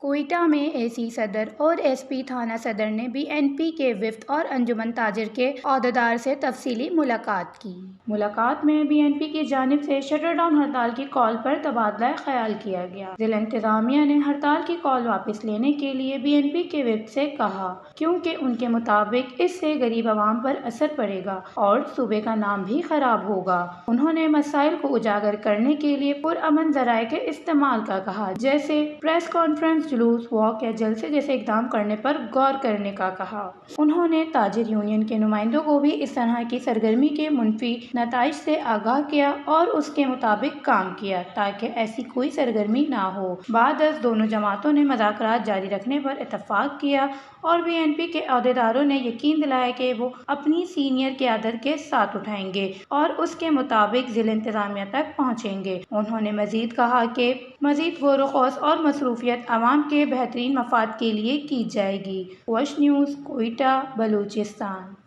کوئٹہ میں اے سی صدر اور ایس پی تھانہ صدر نے بی این پی کے وفد اور انجمن تاجر کے عہدیدار سے تفصیلی ملاقات کی۔ ملاقات میں بی این پی کی جانب سے شٹر ڈاؤن ہڑتال کی کال پر تبادلہ خیال کیا گیا۔ ضلع انتظامیہ نے ہڑتال کی کال واپس لینے کے لیے بی این پی کے وفد سے کہا کیونکہ ان کے مطابق اس سے غریب عوام پر اثر پڑے گا اور صوبے کا نام بھی خراب ہوگا۔ انہوں نے مسائل کو اجاگر کرنے کے لیے پرامن ذرائع کے استعمال کا کہا، جیسے پریس کانفرنس، جلوس، واک یا جلسے جیسے اقدام کرنے پر غور کرنے کا کہا۔ انہوں نے تاجر یونین کے نمائندوں کو بھی اس طرح کی سرگرمی کے منفی نتائج سے آگاہ کیا اور اس کے مطابق کام کیا تاکہ ایسی کوئی سرگرمی نہ ہو۔ بعد ازاں دونوں جماعتوں نے مذاکرات جاری رکھنے پر اتفاق کیا اور بی این پی کے عہدیداروں نے یقین دلایا کہ وہ اپنی سینئر قیادت کے ساتھ اٹھائیں گے اور اس کے مطابق ضلع انتظامیہ تک پہنچیں گے۔ انہوں نے مزید کہا کہ مزید غور و خوض اور مصروفیت عوام کے بہترین مفاد کے لیے کی جائے گی۔ وش نیوز، کوئٹہ، بلوچستان۔